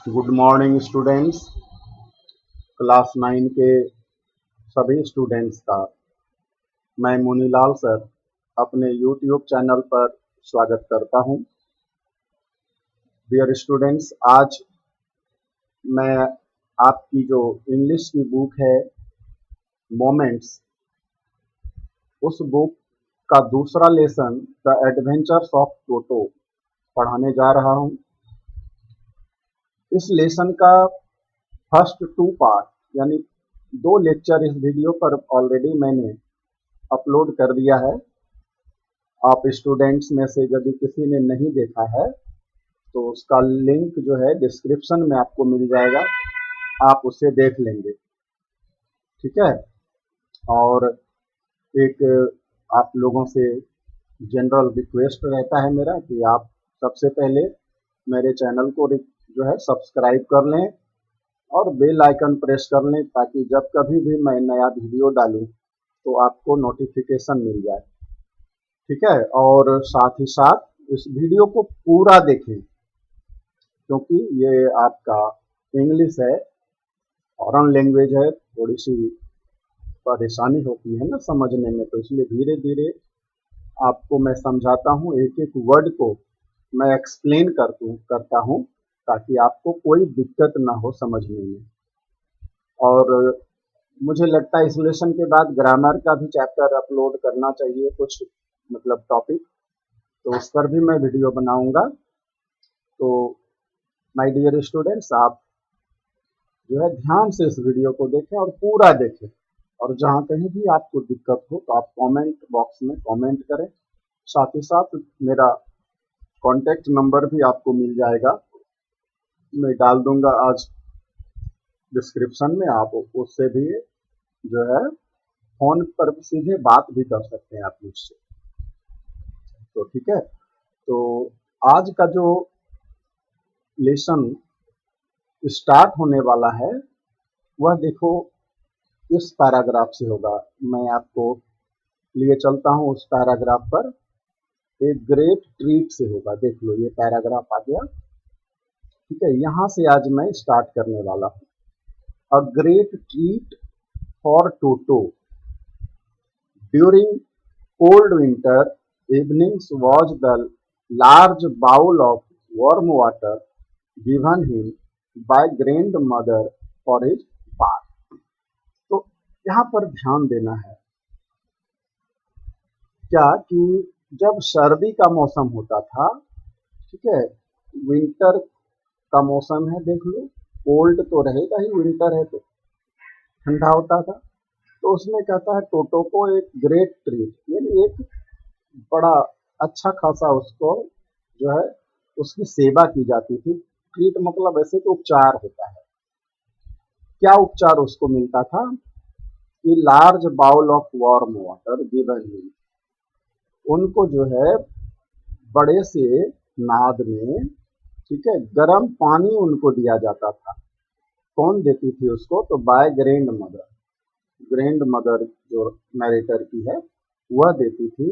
Good morning students. Class 9 के सभी students का मैं मुनीलाल सर अपने यूट्यूब चैनल पर स्वागत करता हूं। डियर स्टूडेंट्स, आज मैं आपकी जो इंग्लिश की बुक है मोमेंट्स, उस बुक का दूसरा lesson the adventures of Toto पढ़ाने जा रहा हूं। इस लेसन का फर्स्ट 2 पार्ट यानी 2 लेक्चर इस वीडियो पर ऑलरेडी मैंने अपलोड कर दिया है। आप स्टूडेंट्स में से यदि किसी ने नहीं देखा है तो उसका लिंक जो है डिस्क्रिप्शन में आपको मिल जाएगा, आप उसे देख लेंगे। ठीक है। और एक आप लोगों से जनरल रिक्वेस्ट रहता है मेरा कि आप सबसे पहले मेरे चैनल को जो है सब्सक्राइब कर लें और बेल आइकन प्रेस कर लें, ताकि जब कभी भी मैं नया वीडियो डालूं तो आपको नोटिफिकेशन मिल जाए। ठीक है। और साथ ही साथ इस वीडियो को पूरा देखें, क्योंकि ये आपका इंग्लिश है, फॉरेन लैंग्वेज है, थोड़ी सी परेशानी होती है ना समझने में, तो इसलिए धीरे धीरे आपको मैं समझाता हूँ, एक एक वर्ड को मैं एक्सप्लेन करता हूँ ताकि आपको कोई दिक्कत ना हो समझने में। और मुझे लगता है इस लेसन के बाद ग्रामर का भी चैप्टर अपलोड करना चाहिए, कुछ मतलब टॉपिक, तो उस पर भी मैं वीडियो बनाऊंगा। तो माय डियर स्टूडेंट्स, आप जो है ध्यान से इस वीडियो को देखें और पूरा देखें, और जहाँ कहीं भी आपको दिक्कत हो तो आप कमेंट बॉक्स में कमेंट करें। साथ ही साथ मेरा कॉन्टैक्ट नंबर भी आपको मिल जाएगा, मैं डाल दूंगा आज डिस्क्रिप्शन में। आप उससे भी जो है फोन पर सीधे बात भी कर सकते हैं आप मुझसे। तो ठीक है। तो आज का जो लेसन स्टार्ट होने वाला है वह देखो इस पैराग्राफ से होगा। मैं आपको लिए चलता हूं उस पैराग्राफ पर। एक ग्रेट ट्रीट से होगा। देख लो, ये पैराग्राफ आ गया। ठीक है, यहां से आज मैं स्टार्ट करने वाला हूं। A great treat for Toto during cold winter evenings was the large bowl of warm water given him by grandmother for his bath। तो यहाँ पर ध्यान देना है क्या कि जब सर्दी का मौसम होता था, ठीक है, विंटर का मौसम है, देख लो, कोल्ड तो रहेगा ही, विंटर है तो ठंडा होता था। तो उसमें कहता है टोटो को एक ग्रेट ट्रीट यानी एक बड़ा अच्छा खासा उसको जो है उसकी सेवा की जाती थी। ट्रीट मतलब ऐसे तो उपचार होता है। क्या उपचार उसको मिलता था कि large bowl of warm water given him, उनको जो है बड़े से नाद में, ठीक है, गर्म पानी उनको दिया जाता था। कौन देती थी उसको? तो by grand mother. Grand mother जो नरेटर की है वह देती थी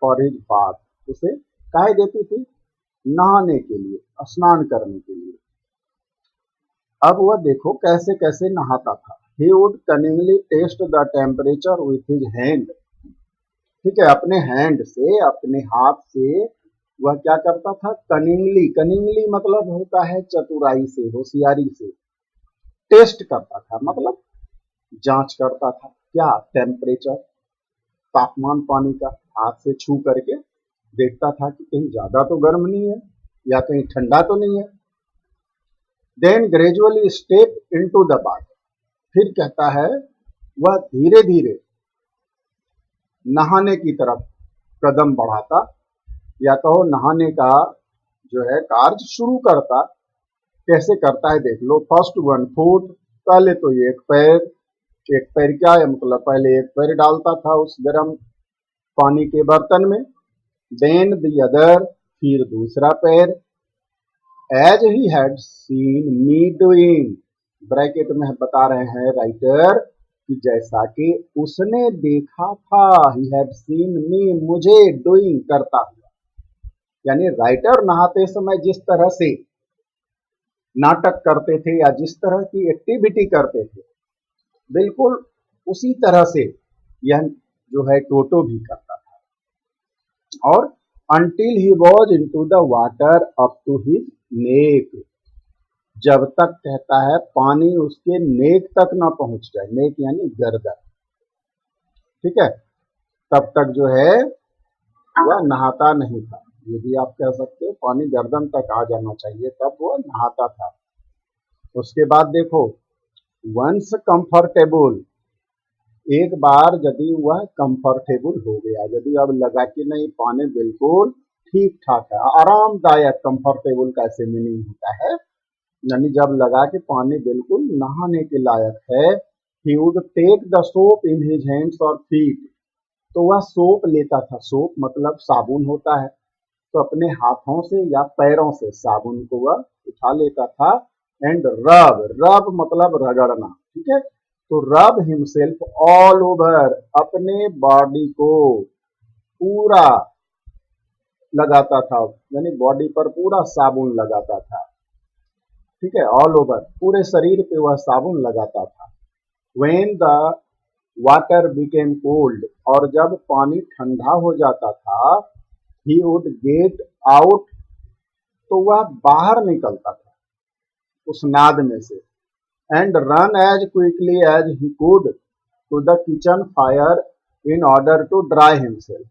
फॉर हिज बाथ। उसे काहे देती थी? नहाने के लिए, स्नान करने के लिए। अब वह देखो कैसे कैसे नहाता था। He would cunningly test the temperature with his hand. ठीक है, अपने हैंड से, अपने हाथ से वह क्या करता था? कनिंगली, कनिंगली मतलब होता है चतुराई से, होशियारी से। टेस्ट करता था मतलब जांच करता था। क्या? टेम्परेचर, तापमान पानी का हाथ से छू करके देखता था कि कहीं ज्यादा तो गर्म नहीं है या कहीं ठंडा तो नहीं है। Then gradually step into the bath. फिर कहता है वह धीरे धीरे नहाने की तरफ कदम बढ़ाता, या तो नहाने का जो है कार्य शुरू करता। कैसे करता है देख लो। फर्स्ट 1 फुट, पहले तो ये एक पैर क्या है मतलब पहले एक पैर डालता था उस गर्म पानी के बर्तन में। देन द अदर, फिर दूसरा पैर। As he had seen me doing, bracket में बता रहे हैं राइटर कि जैसा कि उसने देखा था, ही हैड सीन मी, मुझे डूइंग करता हुआ। यानी राइटर नहाते समय जिस तरह से नाटक करते थे या जिस तरह की एक्टिविटी करते थे, बिल्कुल उसी तरह से यह जो है टोटो भी करता था। और until he was into the water up to his neck, जब तक कहता है पानी उसके नेक तक ना पहुंच जाए, नेक यानी गर्दन, ठीक है, तब तक जो है वह नहाता नहीं था। ये भी आप कह सकते हो, पानी गर्दन तक आ जाना चाहिए तब वह नहाता था। उसके बाद देखो, वंस कंफर्टेबल, एक बार यदि वह कंफर्टेबल हो गया, यदि अब लगा कि नहीं पानी बिल्कुल ठीक ठाक है, आरामदायक, कंफर्टेबल का ऐसे मीनिंग होता है, यानी जब लगा कि पानी बिल्कुल नहाने के लायक है, he would take the soap in his hands और फीट, तो वह सोप लेता था। सोप मतलब साबुन होता है, तो अपने हाथों से या पैरों से साबुन को वह उठा लेता था। एंड रब, रब मतलब रगड़ना, ठीक है, तो रब हिमसेल्फ ऑल ओवर, अपने बॉडी को पूरा लगाता था, यानी बॉडी पर पूरा साबुन लगाता था, ठीक है, ऑल ओवर, पूरे शरीर पे वह साबुन लगाता था। When the water became cold, और जब पानी ठंडा हो जाता था, ही वुड गेट आउट, तो वह बाहर निकलता था उस नाद में से। And run as quickly as he could to the kitchen fire in order to dry himself,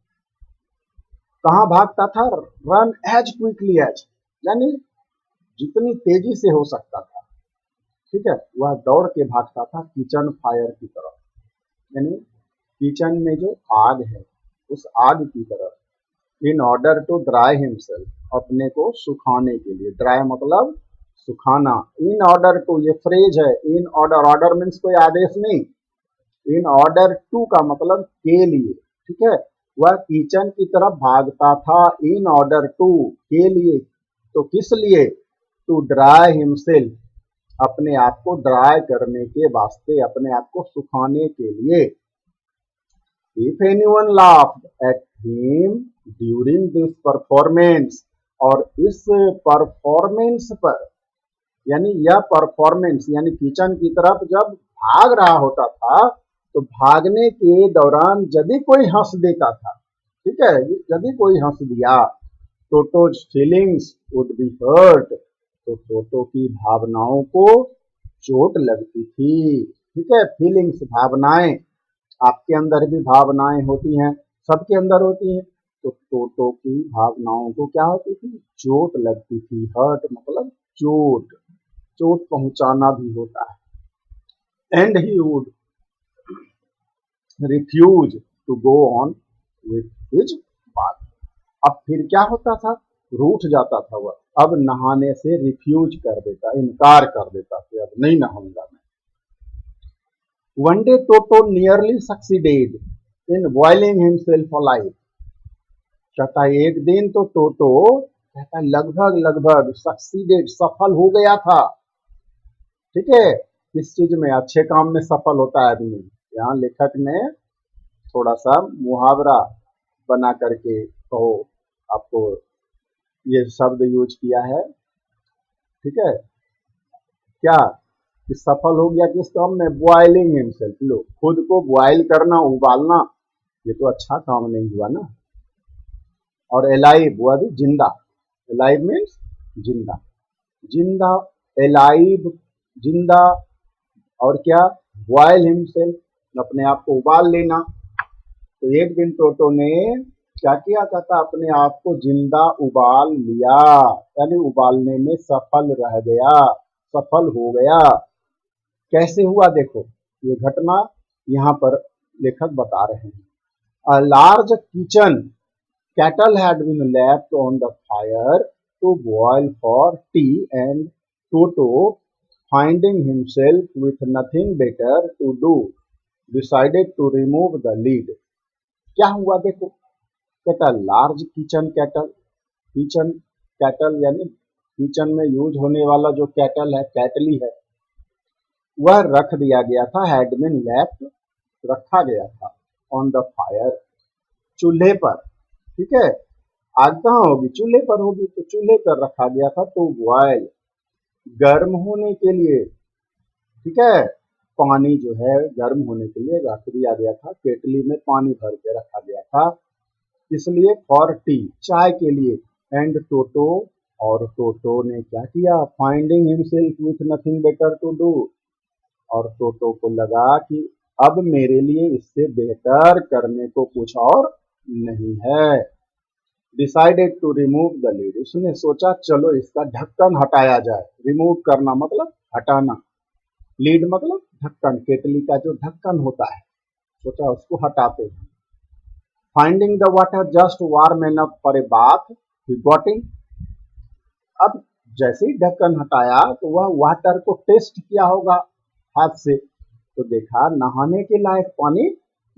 कहाँ भागता था? रन एज क्विकली एज, यानी जितनी तेजी से हो सकता था, ठीक है, वह दौड़ के भागता था किचन फायर की तरफ, यानी किचन में जो आग है उस आग की तरफ। In order to dry himself, अपने को सुखाने के लिए, ड्राई मतलब सुखाना। इन ऑर्डर टू, ये फ्रेज है, इन ऑर्डर, ऑर्डर मीन्स कोई आदेश नहीं, इन ऑर्डर टू का मतलब के लिए, ठीक है, वह किचन की तरफ भागता था इन ऑर्डर टू, के लिए, तो किस लिए? टू ड्राई हिमसेल्फ, अपने आप को ड्राई करने के वास्ते, अपने आप को सुखाने के लिए। If anyone laughed at him during this performance, और इस परफॉर्मेंस पर, यानी यह परफॉर्मेंस यानी किचन की तरफ जब भाग रहा होता था, तो भागने के दौरान यदि कोई हंस देता था, ठीक है, यदि कोई हंस दिया, Toto's feelings would be hurt, तो टोटो की भावनाओं को चोट लगती थी, ठीक है, फीलिंग्स भावनाएं, आपके अंदर भी भावनाएं होती हैं, सबके अंदर होती हैं, तो टोटो की भावनाओं को क्या होती थी? चोट लगती थी। हर्ट मतलब चोट, चोट पहुंचाना भी होता है। And he would refuse to go on with his bath, अब फिर क्या होता था? रूठ जाता था वह, अब नहाने से रिफ्यूज कर देता, इनकार कर देता कि अब नहीं नहाऊंगा मैं। One day toto nearly succeeded in boiling himself alive, कहता है एक दिन तो टोटो, कहता है लगभग लगभग सक्सीडेड, सफल हो गया था, ठीक है, किस चीज में? अच्छे काम में सफल होता है आदमी। यहाँ लेखक ने थोड़ा सा मुहावरा बना करके कहो आपको ये शब्द यूज किया है, ठीक है, क्या कि सफल हो गया किस काम में? बॉइलिंग हिमसेल्फ, लो खुद को बॉइल करना, उबालना, ये तो अच्छा काम नहीं हुआ ना। और एलाइव, वह भी जिंदा, एलाइव मीन्स जिंदा, जिंदा, एलाइव जिंदा, और क्या? बॉयल हिमसेल्फ, अपने आप को उबाल लेना। तो एक दिन टोटो ने क्या किया? कहता अपने आप को जिंदा उबाल लिया, यानी उबालने में सफल रह गया, सफल हो गया। कैसे हुआ देखो, ये घटना यहाँ पर लेखक बता रहे हैं। A large kitchen kettle had been left on the fire to boil for tea, and Toto, finding himself with nothing better to do, decided to remove the lid. क्या हुआ देखो, कहता large kitchen cattle, kitchen cattle यानी kitchen में use होने वाला जो cattle है, कैटली है, वह रख दिया गया था, हैड बीन लेफ्ट, रखा गया था, ऑन द फायर, चूल्हे पर, ठीक है, आग कहाँ होगी? चूल्हे पर होगी, तो चूल्हे पर रखा गया था, तो बॉयल गर्म होने के लिए, ठीक है, पानी जो है गर्म होने के लिए रख दिया गया था, केटली में पानी भर के रखा गया था, इसलिए फॉर टी, चाय के लिए। एंड टोटो, और टोटो ने क्या किया, finding himself with nothing better to do, और टोटो को लगा कि अब मेरे लिए इससे बेहतर करने को कुछ और नहीं है। Decided to remove the lid, उसने सोचा चलो इसका ढक्कन हटाया जाए। रिमूव करना मतलब हटाना, लीड मतलब ढक्कन, केतली का जो ढक्कन होता है, सोचा उसको हटाते हैं। Finding the water just warm enough for a bath, he got in. अब जैसे ही ढक्कन हटाया तो वह वाटर को टेस्ट किया होगा हाथ से, तो देखा नहाने के लायक पानी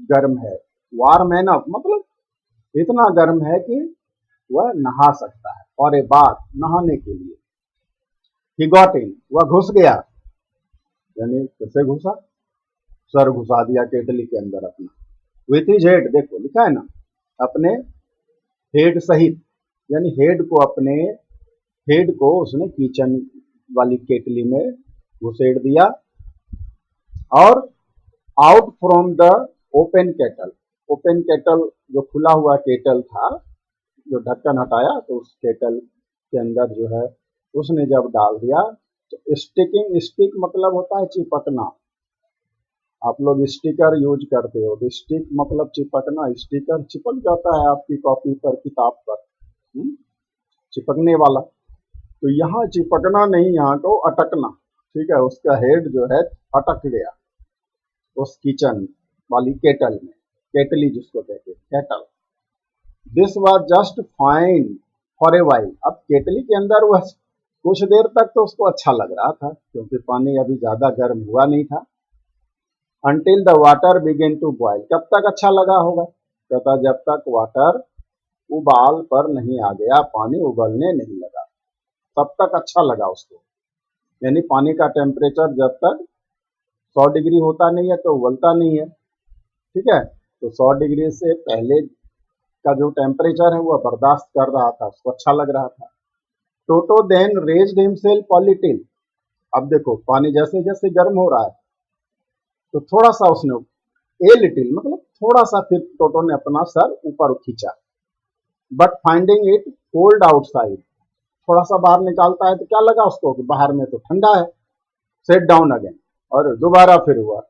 गर्म है। वार्म एनफ मतलब इतना गर्म है कि वह नहा सकता है, और ए बात, नहाने के लिए। ही गॉट इन, वह घुस गया, यानी कैसे घुसा, सर घुसा दिया केटली के अंदर अपना। विथ हिज हेड, देखो लिखा है ना, अपने हेड सहित, यानी हेड को, अपने हेड को उसने किचन वाली केटली में घुसेड़ दिया। और out from the open kettle, open kettle जो खुला हुआ केटल था, जो ढक्कन हटाया तो उस केटल के अंदर जो है उसने जब डाल दिया, तो स्टिकिंग, स्टिक मतलब होता है चिपकना, आप लोग स्टिकर यूज करते हो, तो स्टिक मतलब चिपकना, स्टिकर चिपक जाता है आपकी कॉपी पर, किताब पर, चिपकने वाला। तो यहाँ चिपकना नहीं, यहाँ को अटकना, ठीक है, उसका हेड जो है अटक गया उस किचन वाली केटल में, केटली जिसको कहते हैं kettle. This was just fine for a while, अब केटली के अंदर वह कुछ देर तक तो उसको अच्छा लग रहा था, क्योंकि पानी अभी ज्यादा गर्म हुआ नहीं था। Until the water began to boil, कब तक अच्छा लगा होगा, कहता जब तक वाटर उबाल पर नहीं आ गया, पानी उबलने नहीं लगा, तब तक अच्छा लगा उसको। यानी पानी का टेम्परेचर जब तक 100 डिग्री होता नहीं है तो उबलता नहीं है, ठीक है, तो 100 डिग्री से पहले का जो टेम्परेचर है वह बर्दाश्त कर रहा था, उसको अच्छा लग रहा था। Toto then raised himself a little, अब देखो पानी जैसे जैसे गर्म हो रहा है, तो थोड़ा सा उसने, ए लिटिल मतलब थोड़ा सा, फिर टोटो ने अपना सर ऊपर खींचा। But finding it cold outside, थोड़ा सा बाहर निकालता है तो क्या लगा उसको कि बाहर में तो ठंडा है। सेट डाउन अगेन, और दोबारा फिर हुआ,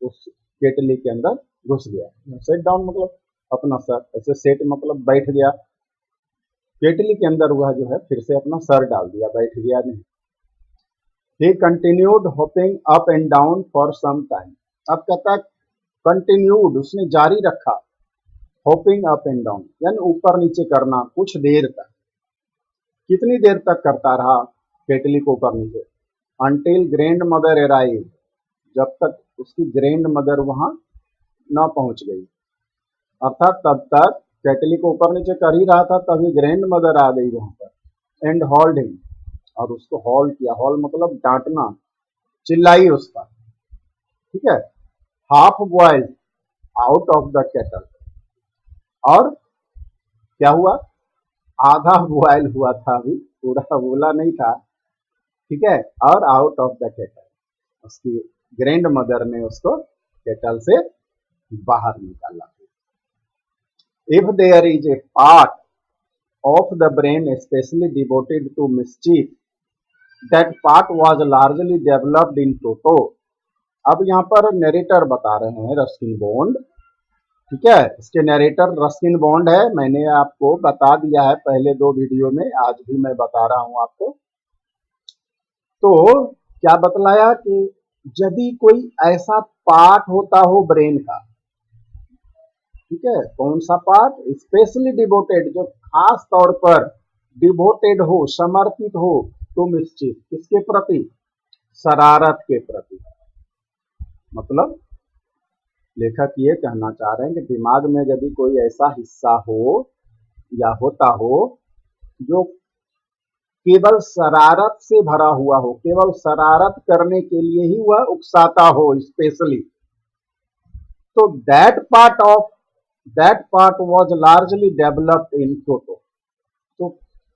उस केटली के अंदर घुस गया। सेट डाउन मतलब अपना सर ऐसे, सेट मतलब बैठ गया, केटली के अंदर हुआ जो है फिर से अपना सर डाल दिया, बैठ गया नहीं। He continued hopping up and down for some time, अब कहता कंटिन्यूड, उसने जारी रखा, होपिंग अप एंड डाउन यानी ऊपर नीचे करना कुछ देर तक। कितनी देर तक करता रहा केटली को ऊपर नीचे, अंटिल ग्रैंड मदर अराइव, जब तक उसकी ग्रैंड मदर वहां ना पहुंच गई, अर्थात तब तक केटली को ऊपर नीचे कर ही रहा था, तभी ग्रैंड मदर आ गई वहां पर। एंड हॉल्ड हिम, और उसको हॉल किया, हॉल मतलब डांटना, चिल्लाई उस पर, ठीक है। Half boiled out of the kettle, और क्या हुआ, आधा बॉयल हुआ था, अभी पूरा बोला नहीं था, ठीक है, और आउट ऑफ द केटल, उसकी ग्रैंड मदर ने उसको केटल से बाहर निकाला। If there is a part of the brain especially devoted to mischief, that part was largely developed in Toto। अब यहाँ पर नरेटर बता रहे हैं रस्किन बॉन्ड, ठीक है, इसके नरेटर रस्किन बॉन्ड है, मैंने आपको बता दिया है पहले 2 वीडियो में, आज भी मैं बता रहा हूं आपको। तो क्या बतलाया कि यदि कोई ऐसा पार्ट होता हो ब्रेन का, ठीक है, कौन सा पार्ट, स्पेशली डिवोटेड, जो खास तौर पर डिवोटेड हो, समर्पित हो, टू मिस्चिफ, किसके प्रति, शरारत के प्रति। मतलब लेखक ये कहना चाह रहे हैं कि दिमाग में यदि कोई ऐसा हिस्सा हो या होता हो जो केवल शरारत से भरा हुआ हो, केवल शरारत करने के लिए ही वह उकसाता हो स्पेशली, तो that part was largely developed in Toto. तो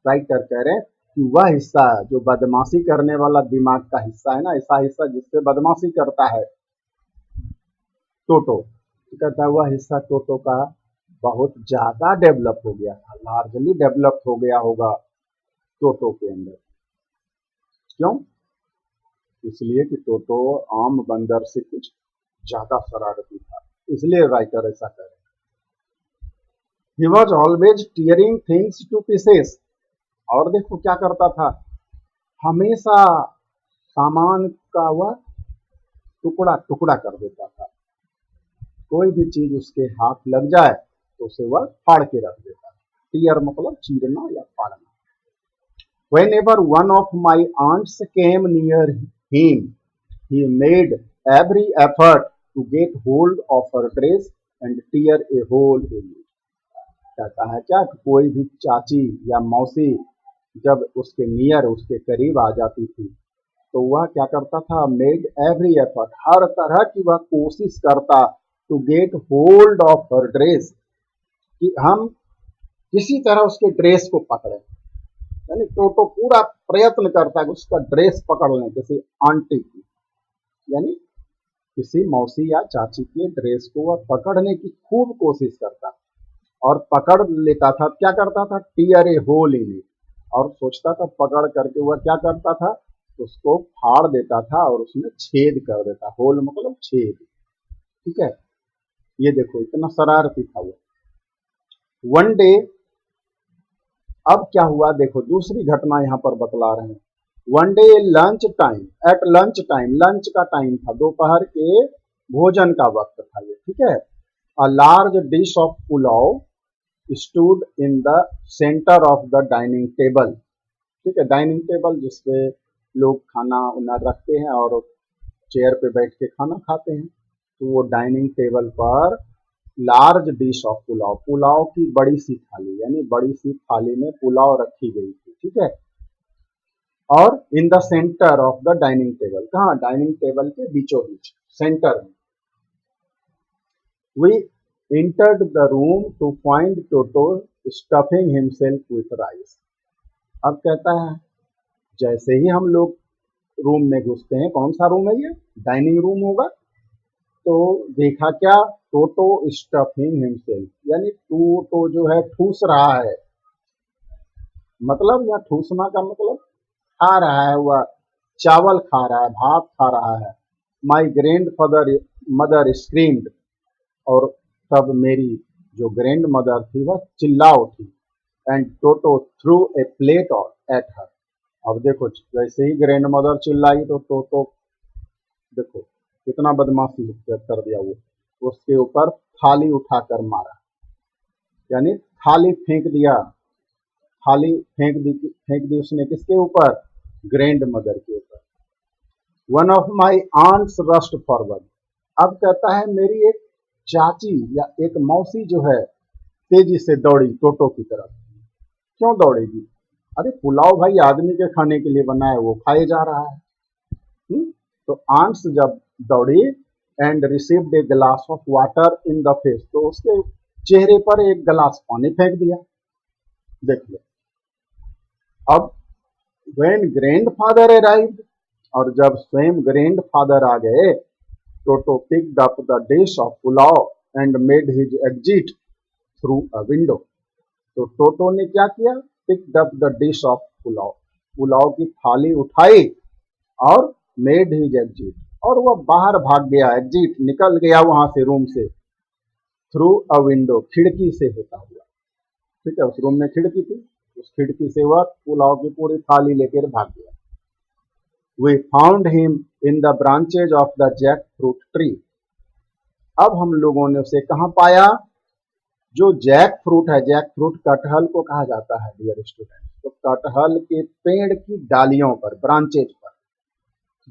राइटर कह रहे हैं कि वह हिस्सा जो बदमाशी करने वाला दिमाग का हिस्सा है ना, ऐसा हिस्सा जिससे बदमाशी करता है टोटो, तो कहता है वह हिस्सा टोटो का बहुत ज्यादा डेवलप हो गया था, लार्जली डेवलप हो गया होगा टोटो के अंदर। क्यों? इसलिए कि टोटो आम बंदर से कुछ ज्यादा शरारती था, इसलिए राइटर ऐसा कर रहे हैं। He was always tearing things two pieces. और देखो क्या करता था, हमेशा सामान का वह टुकड़ा टुकड़ा कर देता था। कोई भी चीज उसके हाथ लग जाए तो उसे वह फाड़ के रख देता था। टीयर मतलब चीरना या फाड़ना। Whenever one of my aunts came near him, he made every effort to get hold of her dress and tear a hole in it. कहता है क्या कि कोई भी चाची या मौसी जब उसके नियर, उसके करीब आ जाती थी तो वह क्या करता था, मेड एवरी एफर्ट, हर तरह की वह कोशिश करता, to get hold of her dress, कि हम किसी तरह उसके ड्रेस को पकड़े। यानी टोटो पूरा प्रयत्न करता है कि उसका ड्रेस पकड़ लें किसी आंटी की, यानी किसी मौसी या चाची के ड्रेस को वह पकड़ने की खूब कोशिश करता और पकड़ लेता था। क्या करता था, tear a hole in it, और सोचता था पकड़ करके वह क्या करता था, उसको फाड़ देता था और उसमें छेद कर देता। होल मतलब छेद, ठीक है। ये देखो इतना शरारती था वो। वन डे, अब क्या हुआ देखो, दूसरी घटना यहाँ पर बतला रहे हैं। One day lunch time, at lunch time, lunch का टाइम था, दोपहर के भोजन का वक्त था ये, ठीक है। A large dish of pulao stood in the centre of the dining table, ठीक है। डाइनिंग टेबल जिसपे लोग खाना उना रखते हैं और चेयर पे बैठ के खाना खाते हैं, तो वो डाइनिंग टेबल पर large dish of pulao, pulao की बड़ी सी थाली, यानी बड़ी सी थाली में पुलाव रखी गई थी, ठीक है। और in the centre of the dining table, कहाँ, डाइनिंग टेबल के बीचों बीच, सेंटर में। We entered the room to find Toto stuffing himself with rice. अब कहता है जैसे ही हम लोग रूम में घुसते हैं, कौन सा रूम है ये, डाइनिंग रूम होगा, तो देखा क्या, टोटो स्टफिंग हिमसेल्फ, यानी टोटो जो है ठूस रहा है, मतलब या ठूसना का मतलब खा रहा है, वह चावल खा रहा है, भात खा रहा है। My grand father mother screamed, और तब मेरी जो ग्रैंड मदर थी वह चिल्ला उठी। And Toto through a plate at her. अब देखो जैसे ही ग्रैंड मदर चिल्लाई तो टोटो देखो कितना बदमाशी कर दिया, वो उसके ऊपर थाली उठाकर मारा, यानी थाली फेंक दिया, थाली फेंक दी उसने किसके ऊपर, ग्रैंड मदर के ऊपर। One of my aunts rushed forward, अब कहता है मेरी एक चाची या एक मौसी जो है तेजी से दौड़ी टोटो की तरफ। क्यों दौड़ेगी, अरे पुलाव भाई आदमी के खाने के लिए बना है, वो खाए जा रहा है। तो आंट्स जब दौड़ी and received a glass of water in the face, तो उसके चेहरे पर एक गिलास पानी फेंक दिया। देख लो, अब व्हेन ग्रैंडफादर अराइव्ड, और जब स्वयं ग्रैंडफादर आ गए, Toto picked up the dish of pulao and made his exit through a window. तो टोटो ने क्या किया, picked up the dish of pulao, pulao की थाली उठाई और मेड हिज एग्जिट, और वह बाहर भाग गया, एग्जिट निकल गया वहां से, रूम से, थ्रू अ विंडो, खिड़की से होता हुआ, ठीक है। उस रूम में खिड़की थी, उस खिड़की से वह पुलाव की पूरी थाली लेकर भाग गया। We found him in the branches of the jackfruit tree, अब हम लोगों ने उसे कहाँ पाया, जो जैक फ्रूट है, जैक फ्रूट कटहल को कहा जाता है डियर स्टूडेंट, तो कटहल के पेड़ की डालियों पर, ब्रांचेज पर।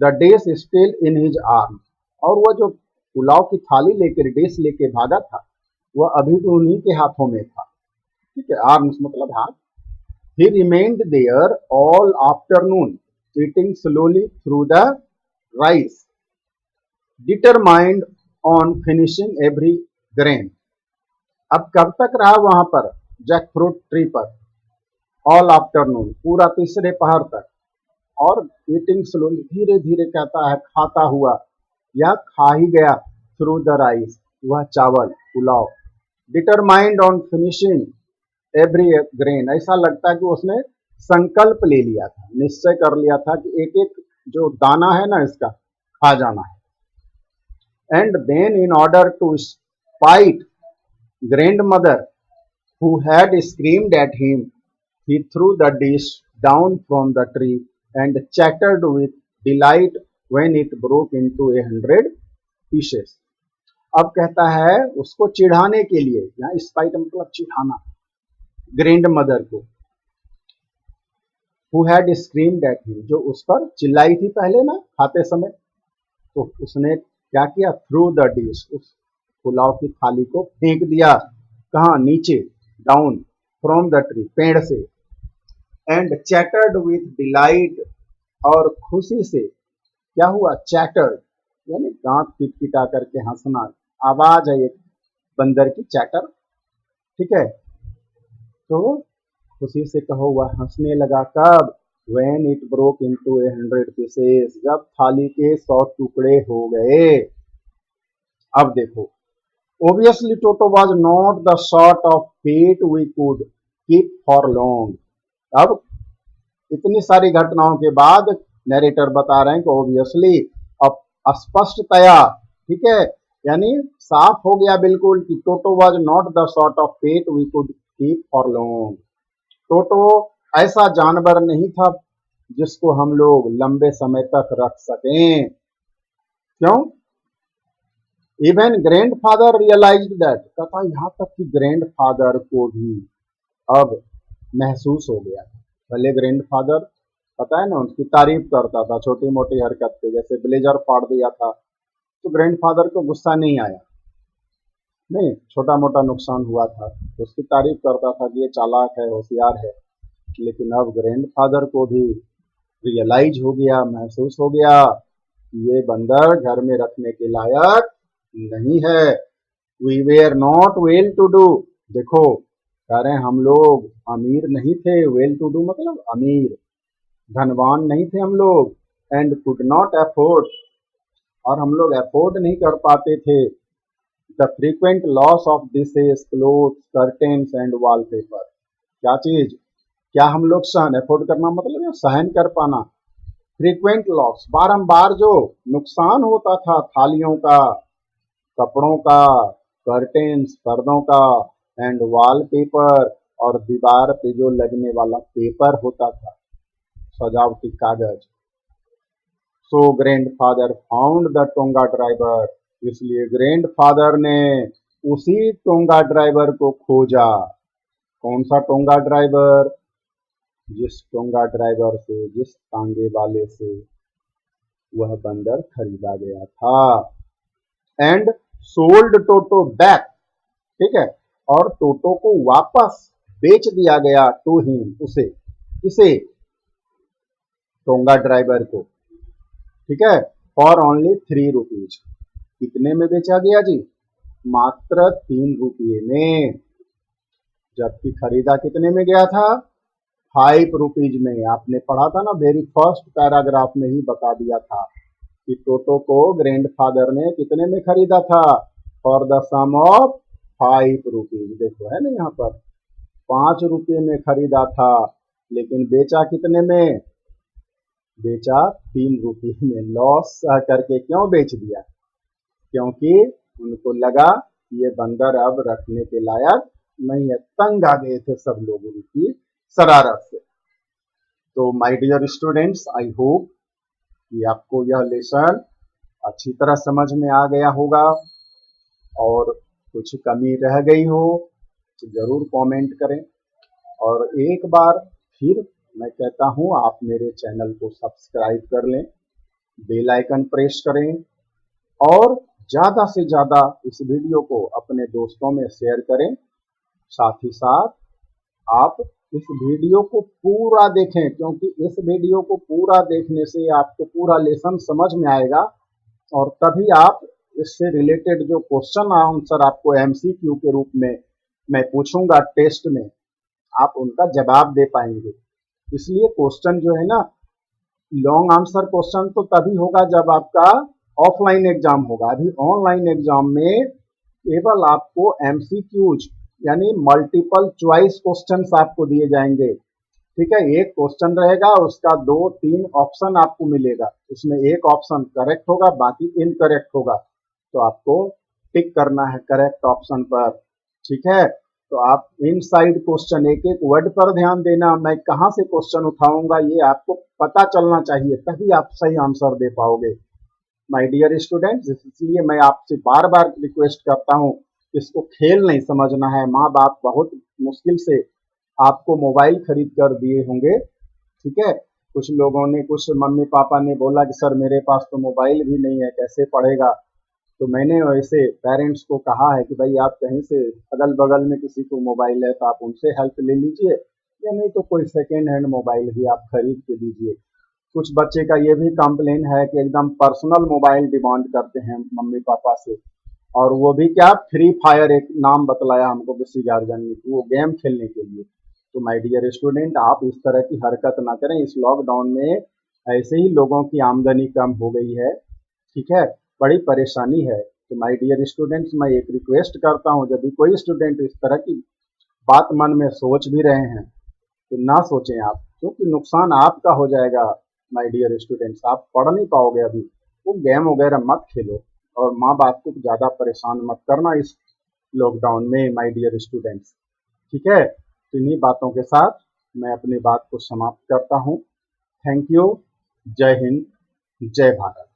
The dish still in his arm, और वह जो पुलाव की थाली लेकर डिश लेके भागा था वह अभी भी उन्हीं के हाथों में था, ठीक है। आर्म्स मतलब हाथ। He remained there all afternoon eating slowly through the rice, determined on finishing every grain. अब कब तक रहा वहां पर, जैक फ्रूट ट्री पर, ऑल आफ्टरनून, पूरा तीसरे पहर तक। और ईटिंग स्लोली, धीरे धीरे कहता है, खाता हुआ या खा ही गया, थ्रू द राइस, वह चावल pulao. Determined on finishing every grain, ऐसा लगता है कि उसने संकल्प ले लिया था, निश्चय कर लिया था कि एक एक जो दाना है ना इसका खा जाना है। And then in order to spite grandmother who had screamed at him, he threw the dish down from the tree and chattered with delight when it broke into 100 pieces. अब कहता है उसको चिढ़ाने के लिए, यहाँ स्पाइट मतलब चिढ़ाना, grand mother को, who had screamed at him, जो उस पर चिल्लाई थी पहले ना खाते समय, तो उसने क्या किया, थ्रू द डिश, उस पुलाव की थाली को फेंक दिया, कहाँ, नीचे, डाउन फ्रॉम द ट्री, पेड़ से। एंड चैटर्ड विथ डिलाइट, और खुशी से, क्या हुआ, चैटर्ड यानी दांत पिटपिटा करके हंसना, आवाज है एक बंदर की, चैटर, ठीक है। तो खुशी से कहो वह हंसने लगा, कब, when it broke into 100 pieces, जब थाली के 100 टुकड़े हो गए। अब देखो, obviously Toto was not the sort of pet we could keep for long. अब इतनी सारी घटनाओं के बाद नरेटर बता रहे हैं कि ऑब्वियसली, अब स्पष्टतया, ठीक है, यानी साफ हो गया बिल्कुल कि Toto was not the sort of pet we could keep for long. Toto ऐसा जानवर नहीं था जिसको हम लोग लंबे समय तक रख सकें। क्यों? Even grandfather realise that, कहता यहाँ तक कि ग्रैंड फादर को भी अब महसूस हो गया। पहले ग्रैंड फादर, पता है ना, उसकी तारीफ करता था छोटी मोटी हरकत पे, जैसे ब्लेजर फाड़ दिया था तो ग्रैंड फादर को गुस्सा नहीं आया, नहीं, छोटा मोटा नुकसान हुआ था तो उसकी तारीफ करता था कि ये चालाक है, होशियार है। लेकिन अब ग्रैंड फादर को भी रियलाइज हो गया, महसूस हो गया, ये बंदर घर में रखने के लायक नहीं है। We were not well to do, देखो कह रहे हैं हम लोग अमीर नहीं थे, वेल टू डू मतलब अमीर, धनवान नहीं थे हम लोग। एंड कुड नॉट अफोर्ड, और हम लोग अफोर्ड नहीं कर पाते थे, the frequent loss of dishes, cloth, curtains and wallpaper. क्या चीज, क्या हम लोग सहन, अफोर्ड करना मतलब सहन कर पाना, फ्रीक्वेंट लॉस, बारंबार जो नुकसान होता था थालियों का, कपड़ों का, कर्टेन्स, पर्दों का, एंड वॉलपेपर, और दीवार पे जो लगने वाला पेपर होता था, सजावटी कागज। So grandfather found the tonga driver, इसलिए ग्रैंडफादर ने उसी टोंगा ड्राइवर को खोजा। कौन सा टोंगा ड्राइवर? जिस टोंगा ड्राइवर से, जिस तांगे वाले से वह बंदर खरीदा गया था। एंड सोल्ड टोटो बैक, ठीक है, और टोटो को वापस बेच दिया गया टू हिम, उसे, किसे, टोंगा ड्राइवर को, ठीक है, फॉर ओनली 3 रुपीज। कितने में बेचा गया जी? मात्र 3 रुपये में, जबकि खरीदा कितने में गया था? 5 रुपीज में। आपने पढ़ा था ना, वेरी फर्स्ट पैराग्राफ में ही बता दिया था कि टोटो को ग्रैंडफादर ने कितने में खरीदा था? For the sum of 5 rupees. देखो है ना यहाँ पर, 5 रुपये में खरीदा था, लेकिन बेचा कितने में? बेचा 3 रुपये में। लॉस करके क्यों बेच दिया? क्योंकि उनको लगा ये बंदर अब रखने के लायक नहीं है, तंग आ गए थे सब लोग उनकी शरारत से। तो my dear students, I hope कि आपको यह लेसन अच्छी तरह समझ में आ गया होगा, और कुछ कमी रह गई हो तो जरूर कमेंट करें। और एक बार फिर मैं कहता हूं, आप मेरे चैनल को सब्सक्राइब कर लें, बेल आइकन प्रेस करें, और ज़्यादा से ज़्यादा इस वीडियो को अपने दोस्तों में शेयर करें। साथ ही साथ आप इस वीडियो को पूरा देखें, क्योंकि इस वीडियो को पूरा देखने से आपको पूरा लेसन समझ में आएगा, और तभी आप इससे रिलेटेड जो क्वेश्चन आंसर आपको MCQ के रूप में मैं पूछूंगा टेस्ट में, आप उनका जवाब दे पाएंगे। इसलिए क्वेश्चन जो है ना, लॉन्ग आंसर क्वेश्चन तो तभी होगा जब आपका ऑफलाइन एग्जाम होगा। अभी ऑनलाइन एग्जाम में केवल आपको एमसीक्यूज यानी मल्टीपल चॉइस क्वेश्चंस आपको दिए जाएंगे। ठीक है, एक क्वेश्चन रहेगा, उसका 2-3 ऑप्शन आपको मिलेगा, उसमें एक ऑप्शन करेक्ट होगा, बाकी इनकरेक्ट होगा, तो आपको टिक करना है करेक्ट ऑप्शन पर। ठीक है, तो आप इन साइड क्वेश्चन एक एक वर्ड पर ध्यान देना, मैं कहाँ से क्वेश्चन उठाऊंगा ये आपको पता चलना चाहिए, तभी आप सही आंसर दे पाओगे। माय डियर स्टूडेंट्स, इसलिए मैं आपसे बार बार रिक्वेस्ट करता हूँ, इसको खेल नहीं समझना है। माँ बाप बहुत मुश्किल से आपको मोबाइल खरीद कर दिए होंगे। ठीक है, कुछ लोगों ने, कुछ मम्मी पापा ने बोला कि सर मेरे पास तो मोबाइल भी नहीं है, कैसे पढ़ेगा। तो मैंने वैसे पेरेंट्स को कहा है कि भाई आप कहीं से अगल बगल में किसी को मोबाइल है तो आप उनसे हेल्प ले लीजिए, या नहीं तो कोई सेकेंड हैंड मोबाइल भी आप खरीद के दीजिए। कुछ बच्चे का ये भी कंप्लेन है कि एकदम पर्सनल मोबाइल डिमांड करते हैं मम्मी पापा से, और वो भी क्या, फ्री फायर एक नाम बतलाया हमको किसी गार्जियन ने, वो गेम खेलने के लिए। तो माय डियर स्टूडेंट, आप इस तरह की हरकत ना करें। इस लॉकडाउन में ऐसे ही लोगों की आमदनी कम हो गई है। ठीक है, बड़ी परेशानी है। तो माय डियर स्टूडेंट्स, मैं एक रिक्वेस्ट करता हूँ, जब भी कोई स्टूडेंट इस तरह की बात मन में सोच भी रहे हैं तो ना सोचें आप, क्योंकि नुकसान आपका हो जाएगा। माय डियर स्टूडेंट्स, आप पढ़ नहीं पाओगे अभी, वो गेम वगैरह मत खेलो, और माँ बाप को ज़्यादा परेशान मत करना इस लॉकडाउन में माय डियर स्टूडेंट्स। ठीक है, तो इन्हीं बातों के साथ मैं अपनी बात को समाप्त करता हूँ। Thank you. जय हिंद, जय भारत।